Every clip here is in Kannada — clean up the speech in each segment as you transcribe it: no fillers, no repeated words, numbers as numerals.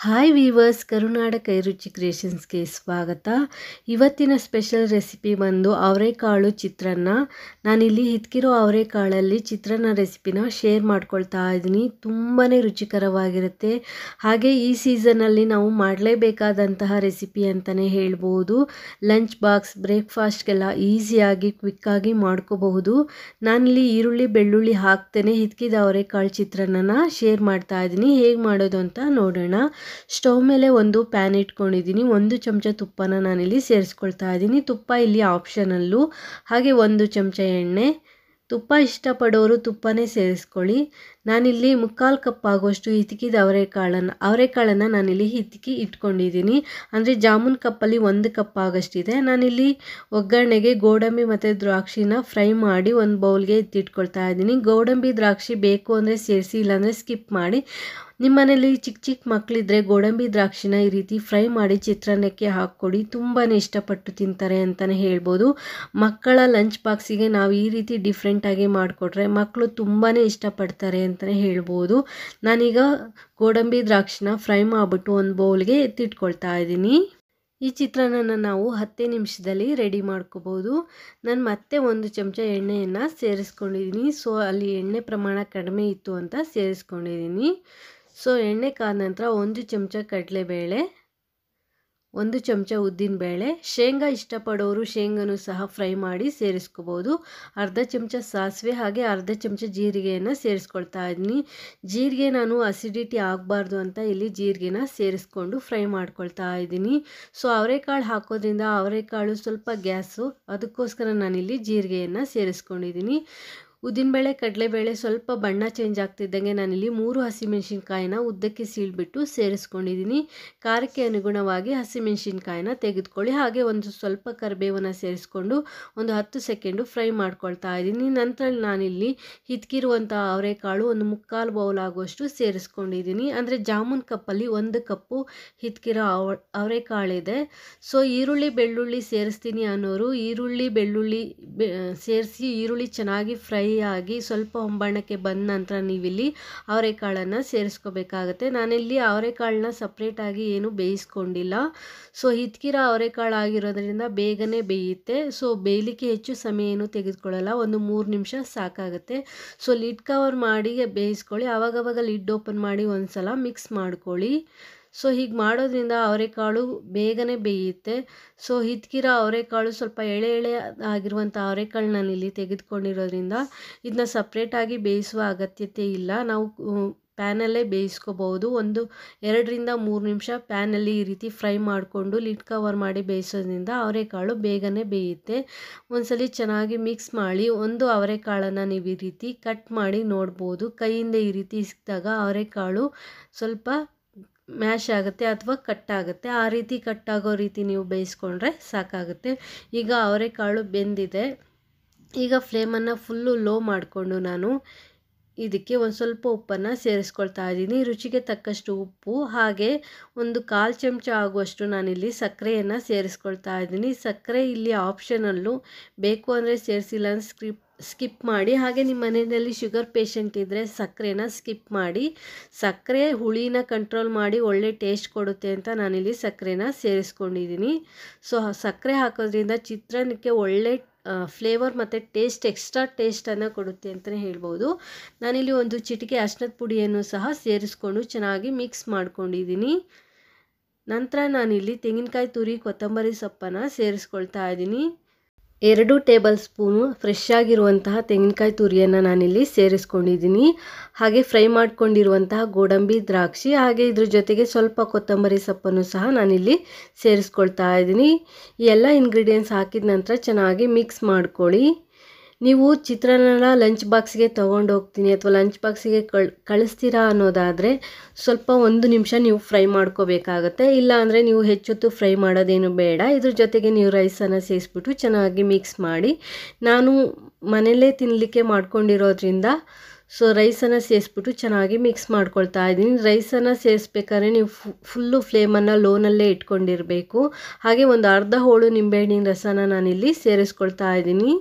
ಹಾಯ್ ವೀವರ್ಸ್, ಕರುನಾಡ ಕೈರುಚಿ ಕ್ರಿಯೇಷನ್ಸ್ಗೆ ಸ್ವಾಗತ. ಇವತ್ತಿನ ಸ್ಪೆಷಲ್ ರೆಸಿಪಿ ಬಂದು ಅವರೆಕಾಳು ಚಿತ್ರಾನ್ನ. ನಾನಿಲ್ಲಿ ಹಿತ್ಕಿರೋ ಅವರೆಕಾಳಲ್ಲಿ ಚಿತ್ರಾನ್ನ ರೆಸಿಪಿನ ಶೇರ್ ಮಾಡ್ಕೊಳ್ತಾ ಇದ್ದೀನಿ. ತುಂಬಾ ರುಚಿಕರವಾಗಿರುತ್ತೆ. ಹಾಗೆ ಈ ಸೀಸನಲ್ಲಿ ನಾವು ಮಾಡಲೇಬೇಕಾದಂತಹ ರೆಸಿಪಿ ಅಂತಲೇ ಹೇಳ್ಬೋದು. ಲಂಚ್ ಬಾಕ್ಸ್, ಬ್ರೇಕ್ಫಾಸ್ಟ್ಗೆಲ್ಲ ಈಸಿಯಾಗಿ ಕ್ವಿಕ್ಕಾಗಿ ಮಾಡ್ಕೋಬಹುದು. ನಾನಿಲ್ಲಿ ಈರುಳ್ಳಿ ಬೆಳ್ಳುಳ್ಳಿ ಹಾಕ್ತೇನೆ ಹಿತ್ಕಿದ ಅವರೆಕಾಳು ಚಿತ್ರಾನ್ನನ ಶೇರ್ ಮಾಡ್ತಾ ಇದ್ದೀನಿ. ಹೇಗೆ ಮಾಡೋದು ಅಂತ ನೋಡೋಣ. ಸ್ಟವ್ ಮೇಲೆ ಒಂದು ಪ್ಯಾನ್ ಇಟ್ಕೊಂಡಿದ್ದೀನಿ. 1 ಚಮಚ ತುಪ್ಪನ ನಾನಿಲ್ಲಿ ಸೇರಿಸ್ಕೊಳ್ತಾ ಇದ್ದೀನಿ. ತುಪ್ಪ ಇಲ್ಲಿ ಆಪ್ಷನಲ್ಲು. ಹಾಗೆ 1 ಚಮಚ ಎಣ್ಣೆ. ತುಪ್ಪ ಇಷ್ಟಪಡೋರು ತುಪ್ಪನೇ ಸೇರಿಸ್ಕೊಳ್ಳಿ. ನಾನಿಲ್ಲಿ 3/4 ಕಪ್ ಆಗುವಷ್ಟು ಹಿತಕಿದ ಅವರೆಕಾಳನ್ನು ನಾನಿಲ್ಲಿ ಹಿತಕಿ ಇಟ್ಕೊಂಡಿದ್ದೀನಿ. ಅಂದರೆ ಜಾಮೂನ್ ಕಪ್ಪಲ್ಲಿ 1 ಕಪ್ ಆಗೋಷ್ಟಿದೆ. ನಾನಿಲ್ಲಿ ಒಗ್ಗರಣೆಗೆ ಗೋಡಂಬಿ ಮತ್ತು ದ್ರಾಕ್ಷಿನ ಫ್ರೈ ಮಾಡಿ ಒಂದು ಬೌಲ್ಗೆ ಎತ್ತಿಟ್ಕೊಳ್ತಾ ಇದ್ದೀನಿ. ಗೋಡಂಬಿ ದ್ರಾಕ್ಷಿ ಬೇಕು ಅಂದರೆ ಸೇರಿಸಿ, ಇಲ್ಲಾಂದರೆ ಸ್ಕಿಪ್ ಮಾಡಿ. ನಿಮ್ಮ ಮನೇಲಿ ಚಿಕ್ಕ ಚಿಕ್ಕ ಮಕ್ಕಳಿದ್ರೆ ಗೋಡಂಬಿ ದ್ರಾಕ್ಷಿನ ಈ ರೀತಿ ಫ್ರೈ ಮಾಡಿ ಚಿತ್ರಾನ್ನಕ್ಕೆ ಹಾಕ್ಕೊಡಿ. ತುಂಬಾ ಇಷ್ಟಪಟ್ಟು ತಿಂತಾರೆ ಅಂತಲೇ ಹೇಳ್ಬೋದು. ಮಕ್ಕಳ ಲಂಚ್ ಬಾಕ್ಸಿಗೆ ನಾವು ಈ ರೀತಿ ಡಿಫ್ರೆಂಟಾಗಿ ಮಾಡಿಕೊಟ್ರೆ ಮಕ್ಕಳು ತುಂಬಾ ಇಷ್ಟಪಡ್ತಾರೆ ಅಂತಲೇ ಹೇಳ್ಬೋದು. ನಾನೀಗ ಗೋಡಂಬಿ ದ್ರಾಕ್ಷಿನ ಫ್ರೈ ಮಾಡಿಬಿಟ್ಟು ಒಂದು ಬೌಲ್ಗೆ ಎತ್ತಿಟ್ಕೊಳ್ತಾ ಇದ್ದೀನಿ. ಈ ಚಿತ್ರಾನ್ನ ನಾವು 10 ನಿಮಿಷದಲ್ಲಿ ರೆಡಿ ಮಾಡ್ಕೋಬೋದು. ನಾನು ಮತ್ತೆ 1 ಚಮಚ ಎಣ್ಣೆಯನ್ನು ಸೇರಿಸ್ಕೊಂಡಿದ್ದೀನಿ. ಸೊ ಅಲ್ಲಿ ಎಣ್ಣೆ ಪ್ರಮಾಣ ಕಡಿಮೆ ಇತ್ತು ಅಂತ ಸೇರಿಸ್ಕೊಂಡಿದ್ದೀನಿ. ಸೊ ಎಣ್ಣೆ ಕಾದ ನಂತರ 1 ಚಮಚ ಕಡಲೆಬೇಳೆ, 1 ಚಮಚ ಉದ್ದಿನಬೇಳೆ, ಶೇಂಗಾ ಇಷ್ಟಪಡೋರು ಶೇಂಗಾನು ಸಹ ಫ್ರೈ ಮಾಡಿ ಸೇರಿಸ್ಕೋಬೋದು. ಅರ್ಧ ಚಮಚ ಸಾಸಿವೆ, ಹಾಗೆ ಅರ್ಧ ಚಮಚ ಜೀರಿಗೆಯನ್ನು ಸೇರಿಸ್ಕೊಳ್ತಾ ಇದ್ದೀನಿ. ಜೀರಿಗೆ ನಾನು ಅಸಿಡಿಟಿ ಆಗಬಾರ್ದು ಅಂತ ಇಲ್ಲಿ ಜೀರಿಗೆನ ಸೇರಿಸ್ಕೊಂಡು ಫ್ರೈ ಮಾಡ್ಕೊಳ್ತಾ ಇದ್ದೀನಿ. ಸೊ ಅವರೆಕಾಳು ಹಾಕೋದ್ರಿಂದ ಅವರೆಕಾಳು ಸ್ವಲ್ಪ ಗ್ಯಾಸು, ಅದಕ್ಕೋಸ್ಕರ ನಾನಿಲ್ಲಿ ಜೀರಿಗೆಯನ್ನು ಸೇರಿಸ್ಕೊಂಡಿದ್ದೀನಿ. ಉದ್ದಿನಬೇಳೆ ಕಡಲೆಬೇಳೆ ಸ್ವಲ್ಪ ಬಣ್ಣ ಚೇಂಜ್ ಆಗ್ತಿದ್ದಂಗೆ ನಾನಿಲ್ಲಿ 3 ಹಸಿಮೆಣಸಿನ್ಕಾಯಿನ ಉದ್ದಕ್ಕೆ ಸೀಳ್ಬಿಟ್ಟು ಸೇರಿಸ್ಕೊಂಡಿದ್ದೀನಿ. ಖಾರಕ್ಕೆ ಅನುಗುಣವಾಗಿ ಹಸಿಮೆಣಸಿನ್ಕಾಯಿನ ತೆಗೆದುಕೊಳ್ಳಿ. ಹಾಗೆ ಒಂದು ಸ್ವಲ್ಪ ಕರಿಬೇವನ್ನು ಸೇರಿಸ್ಕೊಂಡು ಒಂದು 10 ಸೆಕೆಂಡು ಫ್ರೈ ಮಾಡ್ಕೊಳ್ತಾ ಇದ್ದೀನಿ. ನಂತರ ನಾನಿಲ್ಲಿ ಹಿತ್ಕಿರುವಂಥ ಅವರೆಕಾಳು ಒಂದು 3/4 ಬೌಲ್ ಆಗುವಷ್ಟು ಸೇರಿಸ್ಕೊಂಡಿದ್ದೀನಿ. ಅಂದರೆ ಜಾಮೂನ್ ಕಪ್ಪಲ್ಲಿ 1 ಕಪ್ಪು ಹಿತ್ಕಿರೋ ಅವರೆಕಾಳಿದೆ. ಸೊ ಈರುಳ್ಳಿ ಬೆಳ್ಳುಳ್ಳಿ ಸೇರಿಸ್ತೀನಿ ಅನ್ನೋರು ಈರುಳ್ಳಿ ಬೆಳ್ಳುಳ್ಳಿ ಸೇರಿಸಿ ಈರುಳ್ಳಿ ಚೆನ್ನಾಗಿ ಫ್ರೈ ಆಗಿ ಸ್ವಲ್ಪ ಹೊಂಬಣ್ಣಕ್ಕೆ ಬಂದ ನಂತರ ನೀವಿಲ್ಲಿ ಅವರೆಕಾಳನ್ನು ಸೇರಿಸ್ಕೋಬೇಕಾಗತ್ತೆ. ನಾನಿಲ್ಲಿ ಅವರೆಕಾಳನ್ನ ಸಪ್ರೇಟಾಗಿ ಏನು ಬೇಯಿಸ್ಕೊಂಡಿಲ್ಲ. ಸೊ ಹಿತ್ಕಿರೋ ಅವರೆಕಾಳು ಆಗಿರೋದ್ರಿಂದ ಬೇಗನೆ ಬೇಯುತ್ತೆ. ಸೊ ಬೇಯಲಿಕ್ಕೆ ಹೆಚ್ಚು ಸಮಯ ಏನು ತೆಗೆದುಕೊಳ್ಳಲ್ಲ, ಒಂದು 3 ನಿಮಿಷ ಸಾಕಾಗುತ್ತೆ. ಸೊ ಲಿಡ್ ಕವರ್ ಮಾಡಿ ಬೇಯಿಸ್ಕೊಳ್ಳಿ. ಆವಾಗವಾಗ ಲಿಡ್ ಓಪನ್ ಮಾಡಿ ಒಂದು ಸಲ ಮಿಕ್ಸ್ ಮಾಡ್ಕೊಳ್ಳಿ. ಸೊ ಹೀಗೆ ಮಾಡೋದ್ರಿಂದ ಅವರೆಕಾಳು ಬೇಗನೆ ಬೇಯುತ್ತೆ. ಸೊ ಹಿತ್ಕಿರೋ ಅವರೆಕಾಳು ಸ್ವಲ್ಪ ಎಳೆ ಆಗಿರುವಂಥ ಅವರೆಕಾಳು ನಾನಿಲ್ಲಿ ತೆಗೆದುಕೊಂಡಿರೋದ್ರಿಂದ ಇದನ್ನ ಸಪ್ರೇಟಾಗಿ ಬೇಯಿಸುವ ಅಗತ್ಯತೆ ಇಲ್ಲ. ನಾವು ಪ್ಯಾನಲ್ಲೇ ಬೇಯಿಸ್ಕೋಬಹುದು. 2 ರಿಂದ 3 ನಿಮಿಷ ಪ್ಯಾನಲ್ಲಿ ಈ ರೀತಿ ಫ್ರೈ ಮಾಡಿಕೊಂಡು ಲಿಡ್ ಕವರ್ ಮಾಡಿ ಬೇಯಿಸೋದ್ರಿಂದ ಅವರೆಕಾಳು ಬೇಗನೆ ಬೇಯುತ್ತೆ. ಒಂದ್ಸಲಿ ಚೆನ್ನಾಗಿ ಮಿಕ್ಸ್ ಮಾಡಿ ಒಂದು ಅವರೆಕಾಳನ್ನು ನೀವು ಈ ರೀತಿ ಕಟ್ ಮಾಡಿ ನೋಡ್ಬೋದು. ಕೈಯಿಂದ ಈ ರೀತಿ ಸಿಕ್ಕಿದಾಗ ಅವರೆಕಾಳು ಸ್ವಲ್ಪ ಮ್ಯಾಶ್ ಆಗುತ್ತೆ ಅಥವಾ ಕಟ್ ಆಗುತ್ತೆ. ಆ ರೀತಿ ಕಟ್ ಆಗೋ ರೀತಿ ನೀವು ಬೇಯಿಸ್ಕೊಂಡ್ರೆ ಸಾಕಾಗುತ್ತೆ. ಈಗ ಅವರೆಕಾಳು ಬೆಂದಿದೆ. ಈಗ ಫ್ಲೇಮನ್ನು ಫುಲ್ಲು ಲೋ ಮಾಡಿಕೊಂಡು ನಾನು ಇದಕ್ಕೆ ಒಂದು ಸ್ವಲ್ಪ ಉಪ್ಪನ್ನು ಸೇರಿಸ್ಕೊಳ್ತಾ ಇದ್ದೀನಿ. ರುಚಿಗೆ ತಕ್ಕಷ್ಟು ಉಪ್ಪು, ಹಾಗೆ ಒಂದು 1/4 ಚಮಚ ಆಗುವಷ್ಟು ನಾನಿಲ್ಲಿ ಸಕ್ಕರೆಯನ್ನು ಸೇರಿಸ್ಕೊಳ್ತಾ ಇದ್ದೀನಿ. ಸಕ್ಕರೆ ಇಲ್ಲಿ ಆಪ್ಷನಲ್ಲು, ಬೇಕು ಅಂದರೆ ಸೇರಿಸಿಲ್ಲ ಅಂದರೆ ಸ್ಕಿಪ್ ಮಾಡಿ. ಹಾಗೆ ನಿಮ್ಮ ಮನೆಯಲ್ಲಿ ಶುಗರ್ ಪೇಷಂಟ್ ಇದ್ದರೆ ಸಕ್ಕರೆನ ಸ್ಕಿಪ್ ಮಾಡಿ. ಸಕ್ಕರೆ ಹುಳಿನ ಕಂಟ್ರೋಲ್ ಮಾಡಿ ಒಳ್ಳೆ ಟೇಸ್ಟ್ ಕೊಡುತ್ತೆ ಅಂತ ನಾನಿಲ್ಲಿ ಸಕ್ಕರೆನ ಸೇರಿಸ್ಕೊಂಡಿದ್ದೀನಿ. ಸೊ ಸಕ್ಕರೆ ಹಾಕೋದ್ರಿಂದ ಚಿತ್ರಾನ್ನಕ್ಕೆ ಒಳ್ಳೆ ಫ್ಲೇವರ್ ಮತ್ತು ಟೇಸ್ಟ್, ಎಕ್ಸ್ಟ್ರಾ ಟೇಸ್ಟನ್ನು ಕೊಡುತ್ತೆ ಅಂತಲೇ ಹೇಳ್ಬೋದು. ನಾನಿಲ್ಲಿ ಒಂದು ಚಿಟಿಕೆ ಅರಿಶಿನದ ಪುಡಿಯನ್ನು ಸಹ ಸೇರಿಸ್ಕೊಂಡು ಚೆನ್ನಾಗಿ ಮಿಕ್ಸ್ ಮಾಡ್ಕೊಂಡಿದ್ದೀನಿ. ನಂತರ ನಾನಿಲ್ಲಿ ತೆಂಗಿನಕಾಯಿ ತುರಿ, ಕೊತ್ತಂಬರಿ ಸೊಪ್ಪನ್ನು ಸೇರಿಸ್ಕೊಳ್ತಾ ಇದ್ದೀನಿ. 2 ಟೇಬಲ್ ಸ್ಪೂನು ಫ್ರೆಶ್ ಆಗಿರುವಂತಹ ತೆಂಗಿನಕಾಯಿ ತುರಿಯನ್ನು ನಾನಿಲ್ಲಿ ಸೇರಿಸ್ಕೊಂಡಿದ್ದೀನಿ. ಹಾಗೆ ಫ್ರೈ ಮಾಡ್ಕೊಂಡಿರುವಂತಹ ಗೋಡಂಬಿ ದ್ರಾಕ್ಷಿ, ಹಾಗೆ ಇದ್ರ ಜೊತೆಗೆ ಸ್ವಲ್ಪ ಕೊತ್ತಂಬರಿ ಸೊಪ್ಪನ್ನು ಸಹ ನಾನಿಲ್ಲಿ ಸೇರಿಸ್ಕೊಳ್ತಾ ಇದ್ದೀನಿ. ಈ ಎಲ್ಲ ಇಂಗ್ರೀಡಿಯೆಂಟ್ಸ್ ಹಾಕಿದ ನಂತರ ಚೆನ್ನಾಗಿ ಮಿಕ್ಸ್ ಮಾಡ್ಕೊಳ್ಳಿ. ನೀವು ಚಿತ್ರಾನ್ನ ಲಂಚ್ ಬಾಕ್ಸಿಗೆ ತೊಗೊಂಡು ಹೋಗ್ತೀನಿ ಅಥವಾ ಲಂಚ್ ಬಾಕ್ಸಿಗೆ ಕಳಿಸ್ತೀರಾ ಅನ್ನೋದಾದರೆ ಸ್ವಲ್ಪ 1 ನಿಮಿಷ ನೀವು ಫ್ರೈ ಮಾಡ್ಕೋಬೇಕಾಗತ್ತೆ. ಇಲ್ಲ ಅಂದರೆ ನೀವು ಹೆಚ್ಚೊತ್ತು ಫ್ರೈ ಮಾಡೋದೇನು ಬೇಡ. ಇದ್ರ ಜೊತೆಗೆ ನೀವು ರೈಸನ್ನು ಸೇರಿಸ್ಬಿಟ್ಟು ಚೆನ್ನಾಗಿ ಮಿಕ್ಸ್ ಮಾಡಿ. ನಾನು ಮನೆಯಲ್ಲೇ ತಿನ್ನಲಿಕ್ಕೆ ಮಾಡ್ಕೊಂಡಿರೋದ್ರಿಂದ ಸೊ ರೈಸನ್ನು ಸೇರಿಸ್ಬಿಟ್ಟು ಚೆನ್ನಾಗಿ ಮಿಕ್ಸ್ ಮಾಡ್ಕೊಳ್ತಾ ಇದ್ದೀನಿ. ರೈಸನ್ನು ಸೇರಿಸ್ಬೇಕಾದ್ರೆ ನೀವು ಫುಲ್ಲು ಫ್ಲೇಮನ್ನು ಲೋನಲ್ಲೇ ಇಟ್ಕೊಂಡಿರಬೇಕು. ಹಾಗೆ ಒಂದು ಅರ್ಧ ಹೋಳು ನಿಂಬೆಹಣ್ಣಿನ ರಸನ ನಾನಿಲ್ಲಿ ಸೇರಿಸ್ಕೊಳ್ತಾ ಇದ್ದೀನಿ.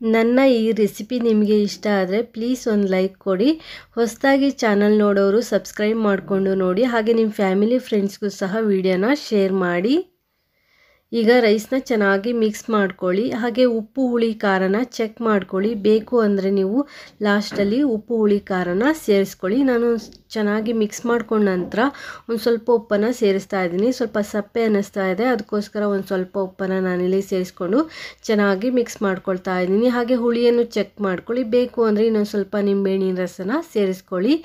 ನನ್ನ ಈ ರೆಸಿಪಿ ನಿಮಗೆ ಇಷ್ಟ ಆದರೆ ಪ್ಲೀಸ್ ಒಂದು ಲೈಕ್ ಕೊಡಿ. ಹೊಸದಾಗಿ ಚಾನಲ್ ನೋಡೋರು ಸಬ್ಸ್ಕ್ರೈಬ್ ಮಾಡಿಕೊಂಡು ನೋಡಿ. ಹಾಗೆ ನಿಮ್ಮ ಫ್ಯಾಮಿಲಿ ಫ್ರೆಂಡ್ಸ್ಗೂ ಸಹ ವಿಡಿಯೋನ ಶೇರ್ ಮಾಡಿ. ಈಗ ರೈಸ್ನ ಚೆನ್ನಾಗಿ ಮಿಕ್ಸ್ ಮಾಡ್ಕೊಳ್ಳಿ. ಹಾಗೆ ಉಪ್ಪು ಹುಳಿ ಖಾರನ ಚೆಕ್ ಮಾಡ್ಕೊಳ್ಳಿ. ಬೇಕು ಅಂದರೆ ನೀವು ಲಾಸ್ಟಲ್ಲಿ ಉಪ್ಪು ಹುಳಿ ಖಾರನ ಸೇರಿಸ್ಕೊಳ್ಳಿ. ನಾನು ಚೆನ್ನಾಗಿ ಮಿಕ್ಸ್ ಮಾಡ್ಕೊಂಡ ನಂತರ ಒಂದು ಸ್ವಲ್ಪ ಉಪ್ಪನ್ನು ಸೇರಿಸ್ತಾ ಇದ್ದೀನಿ. ಸ್ವಲ್ಪ ಸಪ್ಪೆ ಅನ್ನಿಸ್ತಾ ಇದೆ, ಅದಕ್ಕೋಸ್ಕರ ಒಂದು ಸ್ವಲ್ಪ ಉಪ್ಪನ್ನು ನಾನಿಲ್ಲಿ ಸೇರಿಸ್ಕೊಂಡು ಚೆನ್ನಾಗಿ ಮಿಕ್ಸ್ ಮಾಡ್ಕೊಳ್ತಾ ಇದ್ದೀನಿ. ಹಾಗೆ ಹುಳಿಯನ್ನು ಚೆಕ್ ಮಾಡ್ಕೊಳ್ಳಿ. ಬೇಕು ಅಂದರೆ ಇನ್ನೊಂದು ಸ್ವಲ್ಪ ನಿಂಬೆಹಣ್ಣಿನ ರಸನ ಸೇರಿಸ್ಕೊಳ್ಳಿ.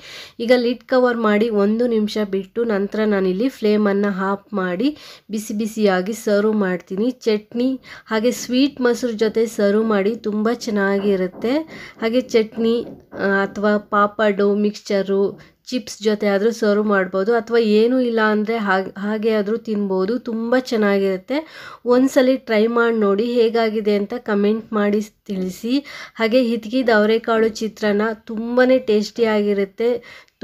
ಈಗ ಲಿಡ್ ಕವರ್ ಮಾಡಿ 1 ನಿಮಿಷ ಬಿಟ್ಟು ನಂತರ ನಾನಿಲ್ಲಿ ಫ್ಲೇಮನ್ನು ಆಫ್ ಮಾಡಿ ಬಿಸಿ ಬಿಸಿಯಾಗಿ ಸರ್ವ್ ಮಾಡ್ತೀನಿ. ಚಟ್ನಿ ಹಾಗೆ ಸ್ವೀಟ್ ಮೊಸರು ಜೊತೆ ಸರ್ವ್ ಮಾಡಿ ತುಂಬ ಚೆನ್ನಾಗಿರುತ್ತೆ. ಹಾಗೆ ಚಟ್ನಿ ಅಥವಾ ಪಾಪಡು ಮಿಕ್ಸ್ಚರು ಚಿಪ್ಸ್ ಜೊತೆ ಆದರೂ ಸರ್ವ್ ಮಾಡ್ಬೋದು, ಅಥವಾ ಏನೂ ಇಲ್ಲ ಅಂದರೆ ಹಾಗೆ ಆದರೂ ತಿನ್ಬೋದು. ತುಂಬ ಚೆನ್ನಾಗಿರುತ್ತೆ. ಒಂದ್ಸಲಿ ಟ್ರೈ ಮಾಡಿ ನೋಡಿ, ಹೇಗಾಗಿದೆ ಅಂತ ಕಮೆಂಟ್ ಮಾಡಿ ತಿಳಿಸಿ. ಹಾಗೆ ಹಿತ್ಕಿದ ಅವರೆಕಾಳು ಚಿತ್ರಾನ್ನ ತುಂಬಾ ಟೇಸ್ಟಿಯಾಗಿರುತ್ತೆ,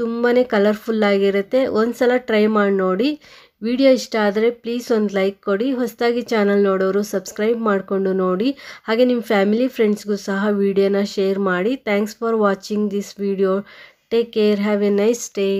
ತುಂಬಾ ಕಲರ್ಫುಲ್ಲಾಗಿರುತ್ತೆ. ಒಂದ್ಸಲ ಟ್ರೈ ಮಾಡಿ ನೋಡಿ. ವಿಡಿಯೋ ಇಷ್ಟ ಆದರೆ ಪ್ಲೀಸ್ ಒಂದು ಲೈಕ್ ಕೊಡಿ. ಹೊಸದಾಗಿ ಚಾನಲ್ ನೋಡೋರು ಸಬ್ಸ್ಕ್ರೈಬ್ ಮಾಡಿಕೊಂಡು ನೋಡಿ. ಹಾಗೆ ನಿಮ್ಮ ಫ್ಯಾಮಿಲಿ ಫ್ರೆಂಡ್ಸ್ಗೂ ಸಹ ವಿಡಿಯೋನ ಶೇರ್ ಮಾಡಿ. Thanks for watching this video. Take care. Have a nice day.